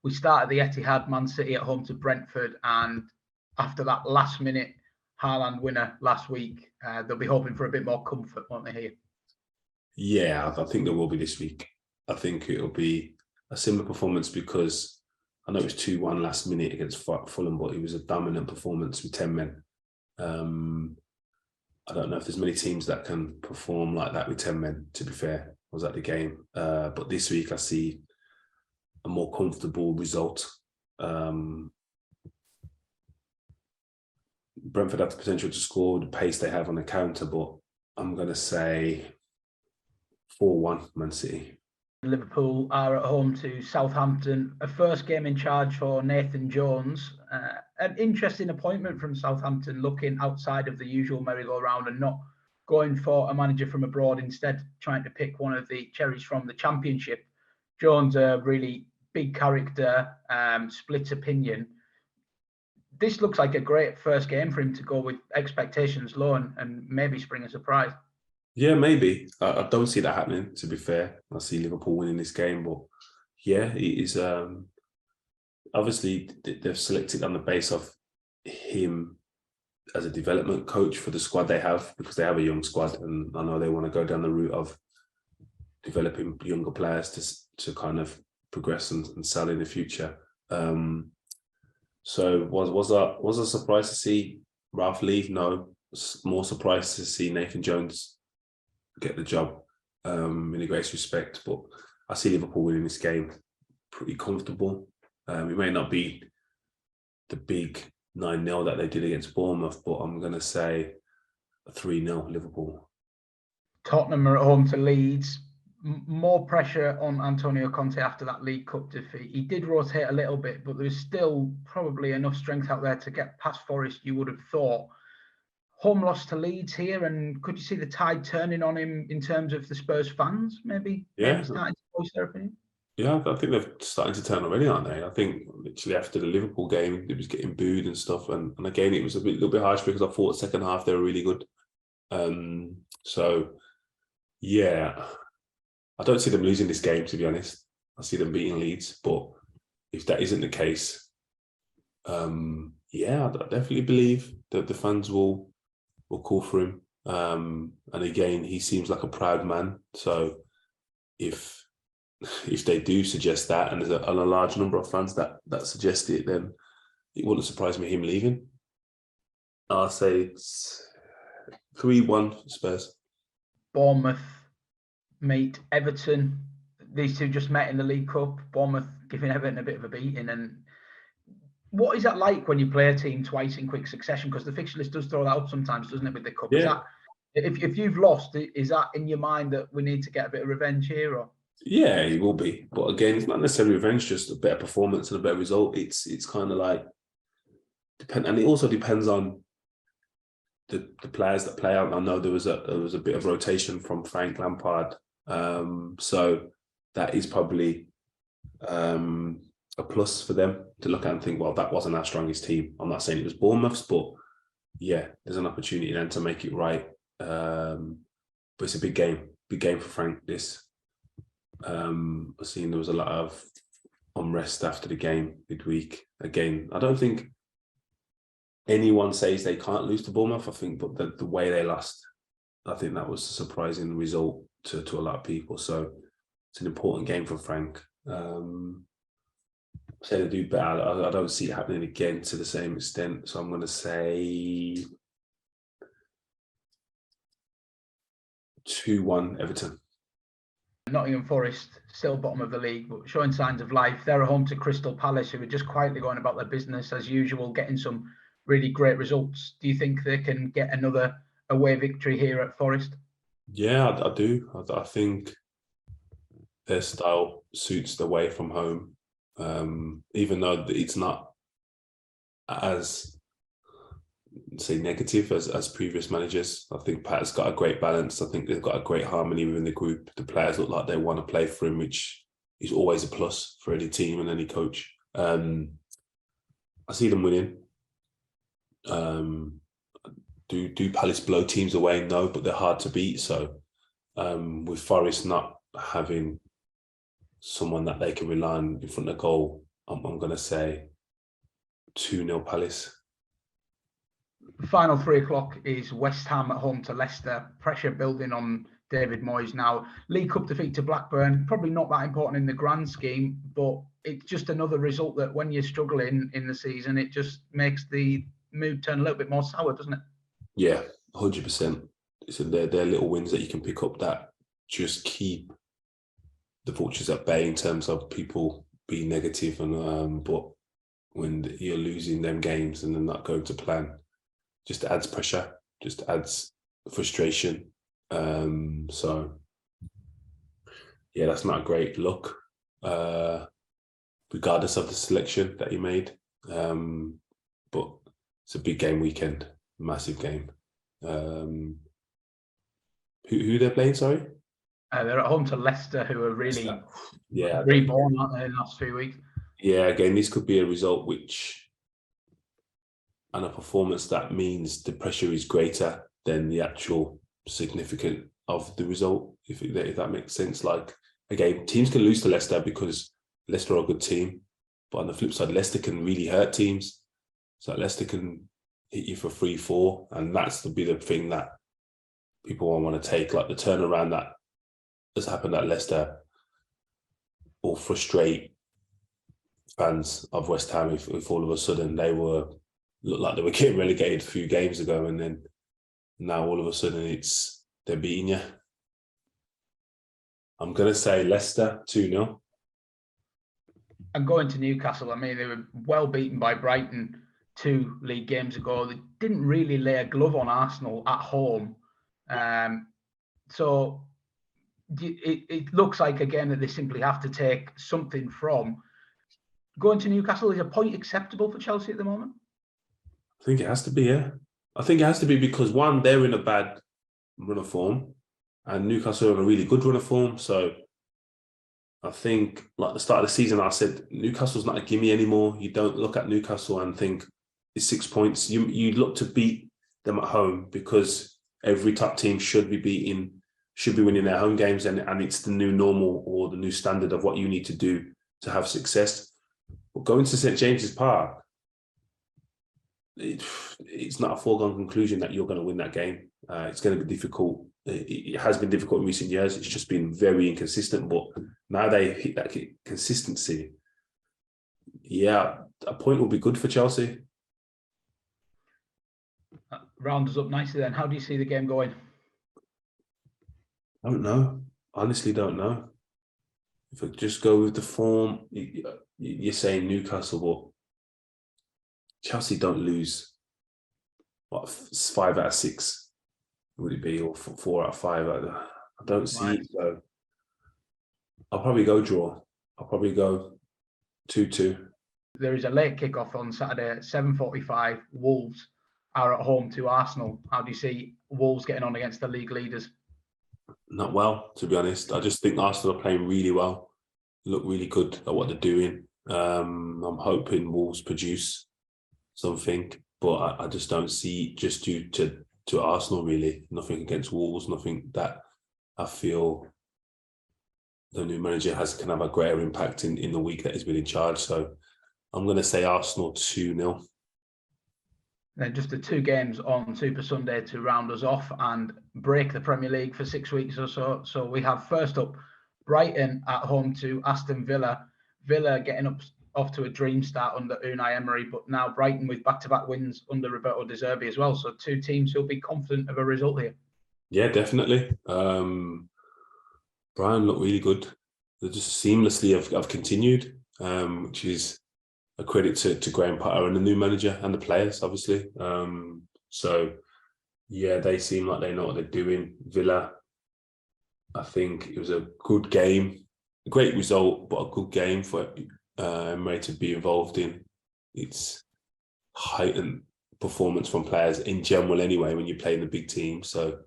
we start at the Etihad, Man City at home to Brentford, and after that last-minute Haaland winner last week, they'll be hoping for a bit more comfort, won't they, here? Yeah, I think there will be this week. I think it'll be a similar performance because I know it was 2-1 last minute against Fulham, but it was a dominant performance with 10 men. I don't know if there's many teams that can perform like that with 10 men, to be fair. I was at the game. But this week I see a more comfortable result. Brentford have the potential to score the pace they have on the counter, but I'm going to say 4-1 Man City. Liverpool are at home to Southampton. A first game in charge for Nathan Jones. An interesting appointment from Southampton, looking outside of the usual merry-go-round and not going for a manager from abroad, instead trying to pick one of the cherries from the Championship. Jones, a really big character, split opinion. This looks like a great first game for him to go with expectations low and maybe spring a surprise. Yeah, maybe. I don't see that happening, to be fair. I see Liverpool winning this game, but yeah, it is. Obviously, they've selected on the base of him as a development coach for the squad they have, because they have a young squad, and I know they want to go down the route of developing younger players to kind of progress and sell in the future. So was a surprise to see Ralph leave? No. More surprised to see Nathan Jones get the job, in the greatest respect. But I see Liverpool winning this game pretty comfortable. It may not be the big 9-0 that they did against Bournemouth, but I'm going to say a 3-0 Liverpool. Tottenham are at home to Leeds. More pressure on Antonio Conte after that League Cup defeat. He did rotate a little bit, but there's still probably enough strength out there to get past Forest, you would have thought. Home loss to Leeds here, and could you see the tide turning on him in terms of the Spurs fans, maybe? Yeah. Maybe starting to voice their opinion? Yeah, I think they're starting to turn already, aren't they? I think literally after the Liverpool game, it was getting booed and stuff. And again, it was a little bit harsh because I thought the second half they were really good. So, yeah, I don't see them losing this game, to be honest. I see them beating Leeds. But if that isn't the case, yeah, I definitely believe that the fans will call for him. And again, he seems like a proud man. So if they do suggest that, and there's a large number of fans that suggest it, then it wouldn't surprise me him leaving. I'll say it's 3-1 Spurs. Bournemouth meet Everton. These two just met in the League Cup. Bournemouth giving Everton a bit of a beating. And what is that like when you play a team twice in quick succession? Because the fixture list does throw that up sometimes, doesn't it, with the Cup? Yeah. Is that, if you've lost, is that in your mind that we need to get a bit of revenge here? Or? Yeah, it will be. But again, it's not necessarily revenge, just a better performance and a better result. It's kind of like, and it also depends on the players that play out. I know there was a bit of rotation from Frank Lampard. So that is probably a plus for them to look at and think, well, that wasn't our strongest team. I'm not saying it was Bournemouth's, but yeah, there's an opportunity then to make it right. But it's a big game for Frank, this. I've seen there was a lot of unrest after the game midweek. Again, I don't think anyone says they can't lose to Bournemouth. I think, but the way they lost, I think that was a surprising result to a lot of people. So it's an important game for Frank. Say they do better. I don't see it happening again to the same extent. So I'm going to say 2-1 Everton. Nottingham Forest, still bottom of the league, but showing signs of life. They're at home to Crystal Palace, who are just quietly going about their business as usual, getting some really great results. Do you think they can get another away victory here at Forest? Yeah, I do. I think their style suits the away from home. Even though it's not as, say, negative as previous managers. I think Pat's got a great balance. I think they've got a great harmony within the group. The players look like they want to play for him, which is always a plus for any team and any coach. I see them winning. Do Palace blow teams away? No, but they're hard to beat. So with Forest not having someone that they can rely on in front of goal, I'm going to say 2-0 Palace. Final 3 o'clock is West Ham at home to Leicester. Pressure building on David Moyes now. League Cup defeat to Blackburn, probably not that important in the grand scheme, but it's just another result that when you're struggling in the season, it just makes the mood turn a little bit more sour, doesn't it? Yeah, 100%. So they're little wins that you can pick up that just keep the vultures at bay in terms of people being negative, and but when you're losing them games and then not going to plan, just adds pressure, just adds frustration. So yeah, that's not a great look, regardless of the selection that he made. But it's a big game weekend, massive game. Who they're playing? Sorry, they're at home to Leicester, who are really reborn, aren't they, in the last few weeks? Yeah, again, this could be a result and a performance that means the pressure is greater than the actual significance of the result, if that makes sense. Like, again, teams can lose to Leicester because Leicester are a good team, but on the flip side, Leicester can really hurt teams. So Leicester can hit you for 3-4, and that's to be the thing that people won't want to take, like the turnaround that has happened at Leicester will frustrate fans of West Ham if all of a sudden they looked like they were getting relegated a few games ago, and then now all of a sudden they're beating you. I'm going to say Leicester 2-0. And going to Newcastle, I mean, they were well beaten by Brighton 2 league games ago. They didn't really lay a glove on Arsenal at home. So it looks like, again, that they simply have to take something from. Going to Newcastle, is a point acceptable for Chelsea at the moment? I think it has to be, yeah. I think it has to be because, one, they're in a bad run of form and Newcastle are in a really good run of form. So I think, like the start of the season, I said, Newcastle's not a gimme anymore. You don't look at Newcastle and think it's 6 points. You look to beat them at home because every top team should be winning their home games, and it's the new normal or the new standard of what you need to do to have success. But going to St James's Park, it's not a foregone conclusion that you're going to win that game. It's going to be difficult. It has been difficult in recent years. It's just been very inconsistent. But now they hit that consistency. Yeah, a point will be good for Chelsea. Round us up nicely then. How do you see the game going? I don't know. Honestly, don't know. If I just go with the form, you're saying Newcastle, but Chelsea don't lose. What, 5 out of 6 would it be, or 4 out of 5? I don't see it. So I'll probably go draw. I'll probably go 2-2. There is a late kickoff on Saturday at 7:45. Wolves are at home to Arsenal. How do you see Wolves getting on against the league leaders? Not well, to be honest. I just think Arsenal are playing really well. Look really good at what they're doing. I'm hoping Wolves produce something, but I just don't see it just due to Arsenal, really. Nothing against Wolves, nothing that I feel the new manager can have a greater impact in the week that he's been in charge. So I'm going to say Arsenal 2-0. Then just the 2 games on Super Sunday to round us off and break the Premier League for 6 weeks or so. So we have first up Brighton at home to Aston Villa. Villa getting off to a dream start under Unai Emery, but now Brighton with back-to-back wins under Roberto De Zerbi as well. So 2 teams who'll be confident of a result here. Yeah, definitely. Brighton look really good. They just seamlessly have continued, which is a credit to Graham Potter and the new manager and the players, obviously. So, yeah, they seem like they know what they're doing. Villa, I think it was a good game, a great result, but a good game for Emery to be involved in. It's heightened performance from players in general anyway when you play in the big team, so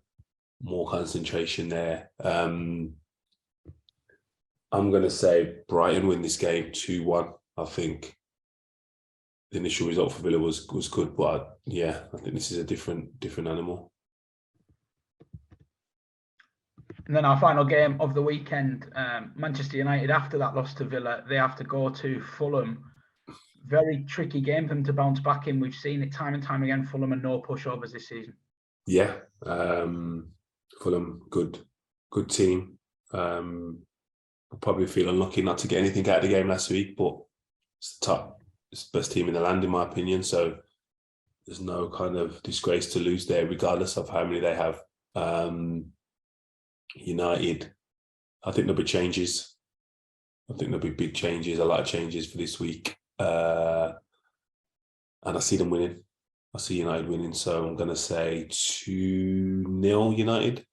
more concentration there. I'm going to say Brighton win this game 2-1. I think the initial result for Villa was good, but I think this is a different animal. And then our final game of the weekend, Manchester United, after that loss to Villa, they have to go to Fulham. Very tricky game for them to bounce back in. We've seen it time and time again. Fulham and no pushovers this season. Yeah, Fulham, good team. Probably feel unlucky not to get anything out of the game last week, but it's the best team in the land, in my opinion. So there's no kind of disgrace to lose there, regardless of how many they have. United, I think there'll be changes. I think there'll be big changes, a lot of changes for this week. And I see them winning. I see United winning. So I'm going to say 2-0 United.